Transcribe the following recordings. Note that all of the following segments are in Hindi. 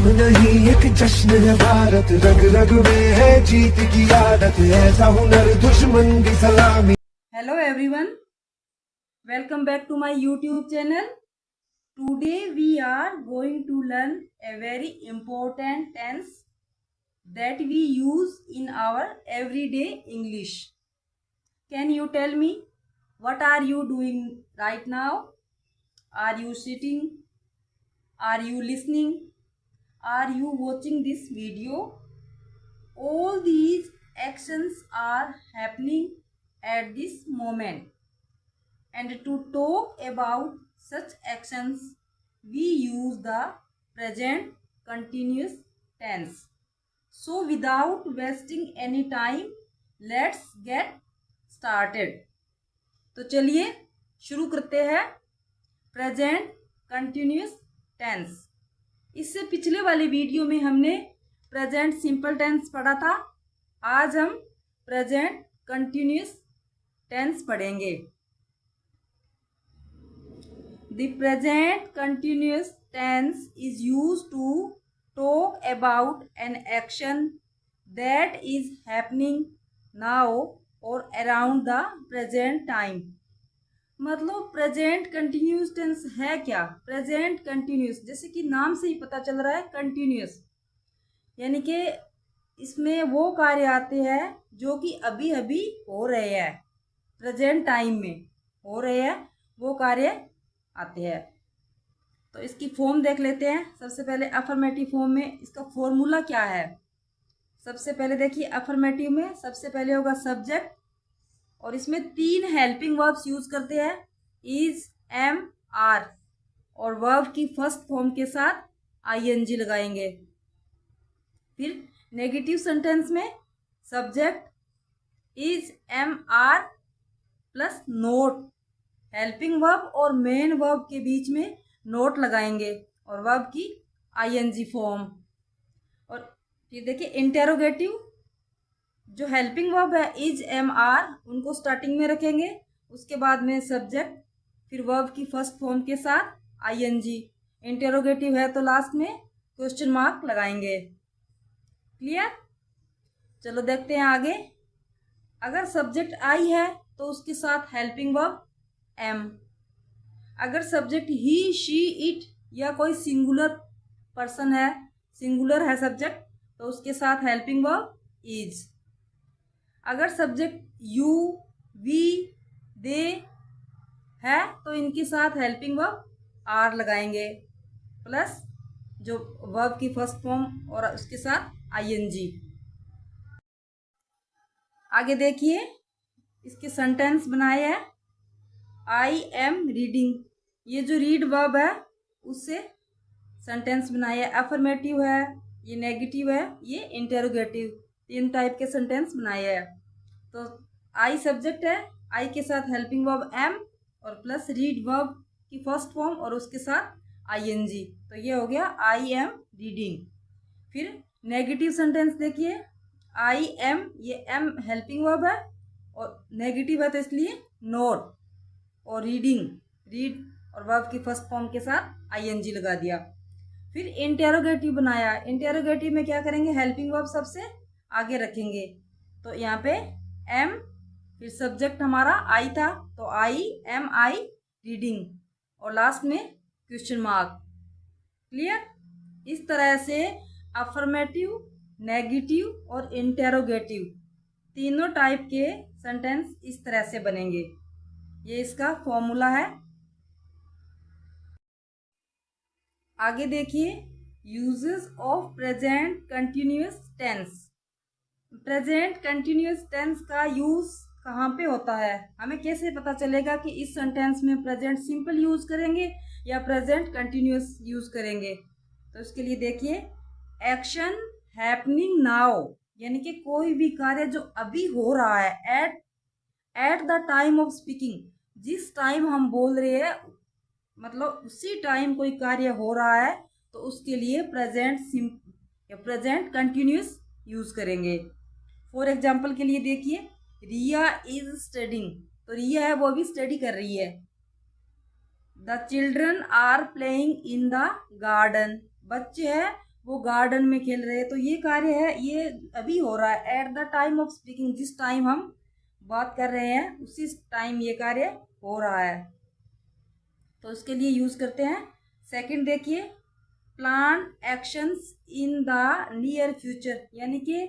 गम नहीं एक जश्न है भारत, रग रग में है जीत की आदत, ऐसा हुनर दुश्मन की सलामी। Hello everyone, welcome back to my YouTube channel. Today we are going to learn a very important tense that we use in our everyday English. Can you tell me what are you doing right now? Are you sitting? Are you listening? Are you watching this video? All these actions are happening at this moment. And to talk about such actions, we use the present continuous tense. So without wasting any time, let's get started. तो चलिए शुरू करते हैं प्रेजेंट कंटिन्यूस टेंस। इससे पिछले वाले वीडियो में हमने प्रेजेंट सिंपल टेंस पढ़ा था। आज हम प्रेजेंट कंटिन्यूस टेंस पढ़ेंगे। The present continuous tense is used to talk about an action that is happening now or around the present time. मतलब प्रेजेंट कंटिन्यूस टेंस है क्या? प्रेजेंट कंटिन्यूस, जैसे कि नाम से ही पता चल रहा है कंटिन्यूस, यानी कि इसमें वो कार्य आते हैं जो कि अभी अभी हो रहे हैं, प्रेजेंट टाइम में हो रहे हैं वो कार्य आते हैं। तो इसकी फॉर्म देख लेते हैं। सबसे पहले अफर्मेटिव फॉर्म में इसका फॉर्मूला क्या है। सबसे पहले देखिए, अफर्मेटिव में सबसे पहले होगा सब्जेक्ट, और इसमें 3 हेल्पिंग वर्ब्स यूज करते हैं, इज, एम, आर, और वर्ब की फर्स्ट फॉर्म के साथ आईएनजी लगाएंगे। फिर नेगेटिव सेंटेंस में subject is, am, are plus not, helping verb और मेन वर्ब के बीच में नोट लगाएंगे और वर्ब की आईएनजी फॉर्म। और फिर देखिए इंटेरोगेटिव, जो हेल्पिंग वर्ब है इज, एम, आर, उनको स्टार्टिंग में रखेंगे, उसके बाद में सब्जेक्ट, फिर वर्ब की फर्स्ट फॉर्म के साथ आईएनजी। इंटेरोगेटिव है तो लास्ट में क्वेश्चन मार्क लगाएंगे। क्लियर? चलो देखते हैं आगे। अगर सब्जेक्ट आई है तो उसके साथ हेल्पिंग वर्ब एम। अगर सब्जेक्ट ही, शी, इट या कोई सिंगुलर पर्सन है, सिंगुलर है सब्जेक्ट, तो उसके साथ हेल्पिंग वर्ब इज। अगर सब्जेक्ट यू, वी, दे है तो इनके साथ हेल्पिंग वर्ब आर लगाएंगे, प्लस जो वर्ब की फर्स्ट फॉर्म और उसके साथ आईएनजी। आगे देखिए, इसके सेंटेंस बनाए हैं। आई एम रीडिंग, ये जो रीड वर्ब है उससे सेंटेंस बनाया है। अफर्मेटिव है, ये नेगेटिव है, ये इंटेरोगेटिव, 3 टाइप के सेंटेंस बनाए हैं। तो आई सब्जेक्ट है, आई के साथ हेल्पिंग वर्ब एम और प्लस रीड वर्ब की फर्स्ट फॉर्म और उसके साथ आईएनजी, तो ये हो गया आई एम रीडिंग। फिर नेगेटिव सेंटेंस देखिए, आई एम, ये एम हेल्पिंग वर्ब है और नेगेटिव है तो इसलिए नोट, और रीडिंग, रीड और वर्ब की फर्स्ट फॉर्म के साथ आईएनजी लगा दिया। फिर इंटेरोगेटिव बनाया। इंटेरोगेटिव में क्या करेंगे, हेल्पिंग वर्ब सबसे आगे रखेंगे, तो यहाँ पे एम, फिर सब्जेक्ट हमारा आई था तो आई, एम, आई, रीडिंग, और लास्ट में क्वेश्चन मार्क। क्लियर? इस तरह से अफर्मेटिव, नेगेटिव और इंटेरोगेटिव तीनों टाइप के सेंटेंस इस तरह से बनेंगे। ये इसका फॉर्मूला है। आगे देखिए, uses of present continuous tense. Present continuous tense का यूज कहाँ पे होता है, हमें कैसे पता चलेगा कि इस सेंटेंस में प्रेजेंट सिंपल यूज करेंगे या प्रेजेंट कंटिन्यूअस यूज करेंगे। तो इसके लिए देखिए, एक्शन हैपनिंग नाउ, यानी कि कोई भी कार्य जो अभी हो रहा है, at the time of speaking, जिस टाइम हम बोल रहे हैं मतलब उसी टाइम कोई कार्य हो रहा है, तो उसके लिए प्रेजेंट कंटिन्यूस यूज करेंगे। फॉर एग्जाम्पल के लिए देखिए, रिया इज स्टडिंग, तो रिया है वो अभी स्टडी कर रही है। The children are playing in the garden, बच्चे हैं वो गार्डन में खेल रहे हैं, तो ये कार्य है, ये अभी हो रहा है। At the time of speaking, जिस टाइम हम बात कर रहे हैं उसी टाइम ये कार्य हो रहा है, तो उसके लिए यूज करते हैं। सेकंड देखिए, plan actions in the near future, यानी कि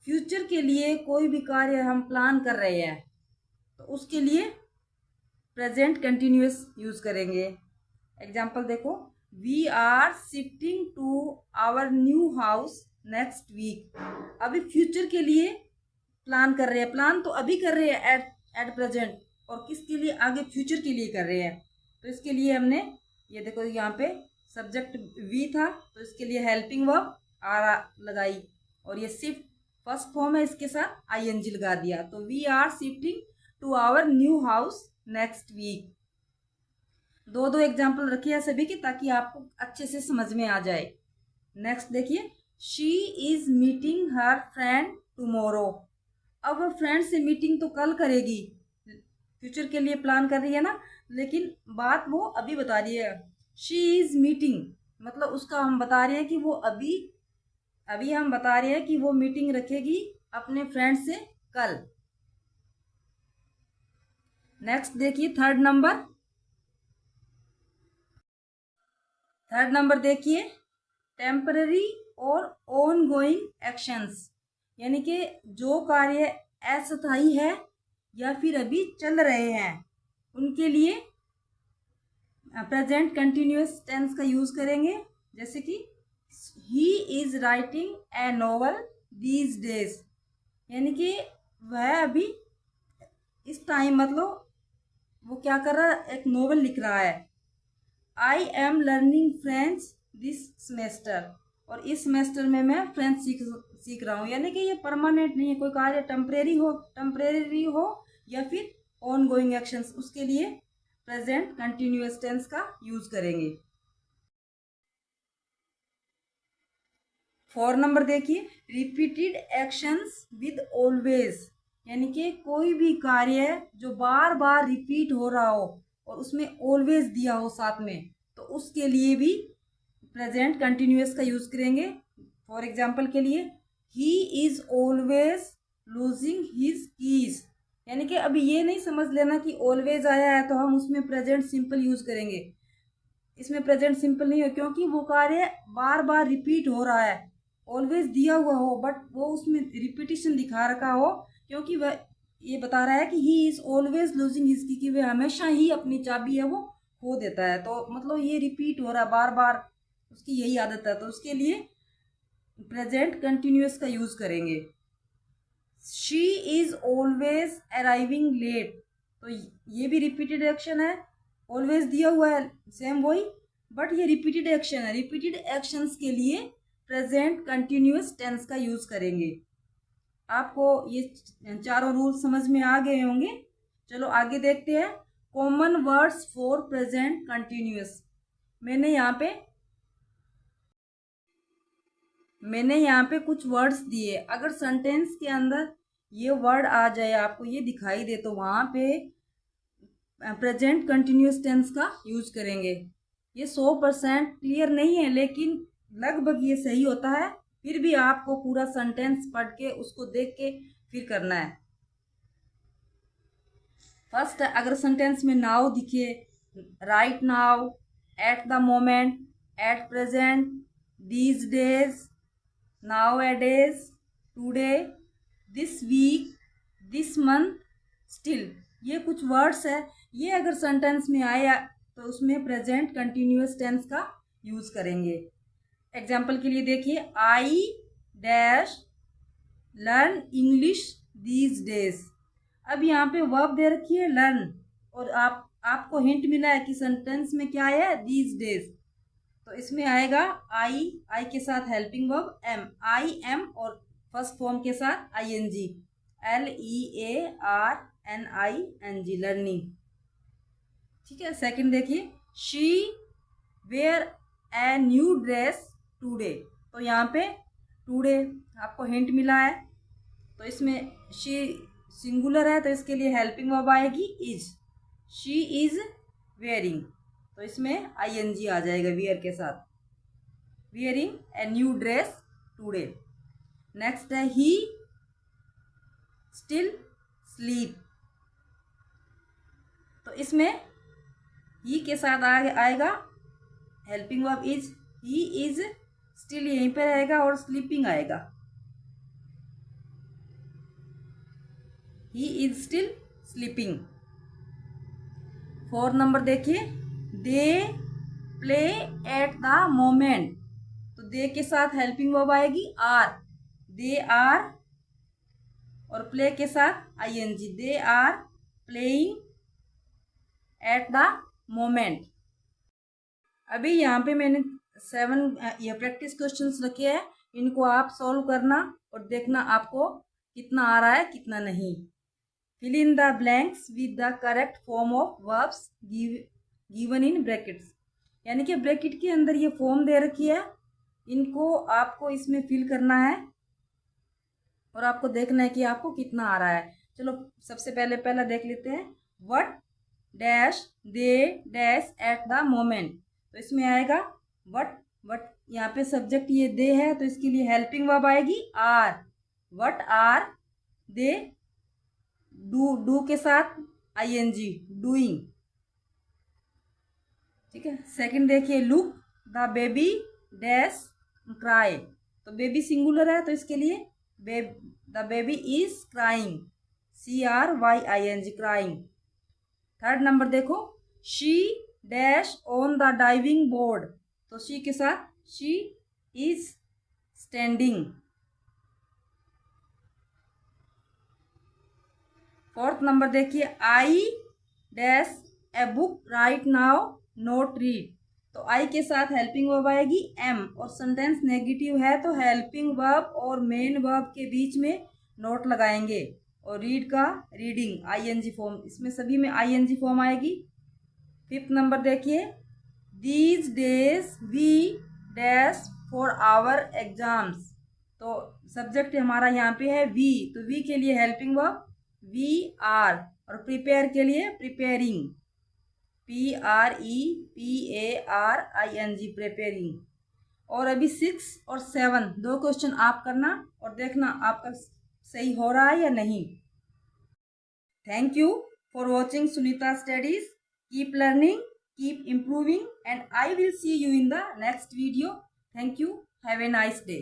फ्यूचर के लिए कोई भी कार्य हम प्लान कर रहे हैं तो उसके लिए प्रेजेंट कंटिन्यूअस यूज करेंगे। एग्जाम्पल देखो, we are shifting to our new house next week. अभी फ्यूचर के लिए प्लान कर रहे हैं, प्लान तो अभी कर रहे हैं एट प्रेजेंट, और किसके लिए, आगे फ्यूचर के लिए कर रहे हैं। तो इसके लिए हमने ये देखो यहाँ पे सब्जेक्ट वी था, तो इसके लिए हेल्पिंग वर्ब आर लगाई, और ये शिफ्ट फर्स्ट फॉर्म है, इसके साथ आईएनजी लगा दिया। तो we are shifting to our new house next week. दो दो एग्जाम्पल रखिए हैं सभी की, ताकि आपको अच्छे से समझ में आ जाए। नेक्स्ट देखिए, she is meeting her friend tomorrow. अब फ्रेंड से मीटिंग तो कल करेगी, फ्यूचर के लिए प्लान कर रही है ना, लेकिन बात वो अभी बता रही है। शी इज मीटिंग मतलब उसका हम बता रहे हैं कि वो अभी हम बता रहे हैं कि वो मीटिंग रखेगी अपने फ्रेंड से कल। नेक्स्ट देखिए, थर्ड नंबर देखिए, टेम्पररी और ऑन गोइंग एक्शंस, यानी कि जो कार्य अस्थायी है या फिर अभी चल रहे हैं उनके लिए प्रेजेंट कंटिन्यूअस टेंस का यूज करेंगे। जैसे कि he is writing a novel these days, यानी कि वह अभी इस टाइम मतलब वो क्या कर रहा है, एक नोवेल लिख रहा है। I am learning French this semester, और इस सेमेस्टर में मैं फ्रेंच सीख रहा हूँ। यानी कि ये परमानेंट नहीं है, कोई कार्य टेम्परेरी हो या फिर ऑन गोइंग एक्शंस, उसके लिए प्रेजेंट कंटिन्यूअस टेंस का यूज करेंगे। 4 नंबर देखिए, रिपीटेड एक्शंस विद ऑलवेज, यानी कि कोई भी कार्य जो बार बार रिपीट हो रहा हो और उसमें ऑलवेज दिया हो साथ में, तो उसके लिए भी प्रेजेंट कंटिन्यूअस का यूज करेंगे। फॉर एग्जाम्पल के लिए, he is always losing his keys, यानी कि अभी ये नहीं समझ लेना कि ऑलवेज आया है तो हम उसमें प्रेजेंट सिंपल यूज करेंगे। इसमें प्रेजेंट सिंपल नहीं हो, क्योंकि वो कार्य बार बार रिपीट हो रहा है। ऑलवेज दिया हुआ हो बट वो उसमें रिपीटिशन दिखा रखा हो, क्योंकि वह ये बता रहा है कि he is always losing his की, कि वह हमेशा ही अपनी चाबी है वो खो देता है। तो मतलब ये रिपीट हो रहा है बार बार, उसकी यही आदत है, तो उसके लिए प्रेजेंट कंटिन्यूअस का यूज करेंगे। She is always arriving late, तो ये भी रिपीटेड एक्शन है, ऑलवेज दिया हुआ है सेम वही, बट ये रिपीटेड एक्शन है। रिपीटेड एक्शंस के लिए प्रेजेंट कंटिन्यूअस टेंस का यूज करेंगे। आपको ये चारों रूल समझ में आ गए होंगे। चलो आगे देखते हैं, common words for present continuous. मैंने यहाँ पे कुछ वर्ड्स दिए, अगर सेंटेंस के अंदर ये वर्ड आ जाए, आपको ये दिखाई दे, तो वहाँ पे प्रेजेंट कंटिन्यूअस टेंस का यूज करेंगे। ये 100% क्लियर नहीं है, लेकिन लगभग ये सही होता है। फिर भी आपको पूरा सेंटेंस पढ़ के उसको देख के फिर करना है। फर्स्ट, अगर सेंटेंस में नाउ दिखे, right now, at the moment, at present, these days, nowadays, today, this week, this month, still, ये कुछ वर्ड्स है। ये अगर सेंटेंस में आया तो उसमें प्रेजेंट कंटिन्यूअस टेंस का यूज करेंगे। एग्जाम्पल के लिए देखिए, I dash learn English these days. अब यहाँ पे वर्ब दे रखी है लर्न, और आपको हिंट मिला है कि सेंटेंस में क्या है, दीज डेज, तो इसमें आएगा आई के साथ helping verb am, I am, और फर्स्ट फॉर्म के साथ ING, LEARNING, लर्निंग। ठीक है। सेकंड देखिए, she wear a new dress today, तो यहाँ पे टूडे आपको हिंट मिला है, तो इसमें शी सिंगुलर है तो इसके लिए हेल्पिंग वर्ब आएगी इज, शी इज वेयरिंग, तो इसमें ING आ जाएगा वेयर के साथ। wearing a new dress today. Next है he still sleep. तो इसमें he के साथ आएगा helping verb is, he is still यहीं पे रहेगा और sleeping आएगा, he is still sleeping. 4 number देखिए, they play at the moment. तो दे के साथ हेल्पिंग वर्ब आएगी आर, दे आर, और प्ले के साथ I N G, they are playing at the moment. अभी यहाँ पे मैंने 7 ये प्रैक्टिस क्वेश्चंस रखे हैं, इनको आप सॉल्व करना और देखना आपको कितना आ रहा है कितना नहीं. Fill in the blanks with the correct form of verbs given in brackets. यानी कि ब्रैकेट के अंदर ये फॉर्म दे रखी है, इनको आपको इसमें फिल करना है और आपको देखना है कि आपको कितना आ रहा है. चलो सबसे पहला देख लेते हैं. What dash they dash at the moment. तो इसमें आएगा व्हाट यहाँ पे सब्जेक्ट ये दे है, तो इसके लिए हेल्पिंग वर्ब आएगी are. What are they, do के साथ आईएनजी, डूइंग. ठीक है. सेकंड देखिए, look the baby dash cry. तो बेबी सिंगुलर है, तो इसके लिए the baby is crying, CRYING, crying. Third number देखो, she dash on the diving board. तो शी के साथ she is standing. Fourth number देखिए, I dash a book right now note read. तो आई के साथ हेल्पिंग वर्ब आएगी एम, और सेंटेंस नेगेटिव है तो हेल्पिंग वर्ब और मेन वर्ब के बीच में नोट लगाएंगे. और रीड का रीडिंग, आईएनजी फॉर्म, इसमें सभी में आईएनजी फॉर्म आएगी. फिफ्थ नंबर देखिए, these days we dash for our exams. तो सब्जेक्ट हमारा यहाँ पे है वी, तो वी के लिए हेल्पिंग वर्ब वी आर, और प्रिपेयर के लिए प्रिपेयरिंग, PREPARING, प्रिपेयरिंग. और अभी 6 और 7 दो क्वेश्चन आप करना और देखना आपका सही हो रहा है या नहीं. Thank you for watching Sunita studies. Keep learning, keep improving, and I will see you in the next video. Thank you. Have a nice day.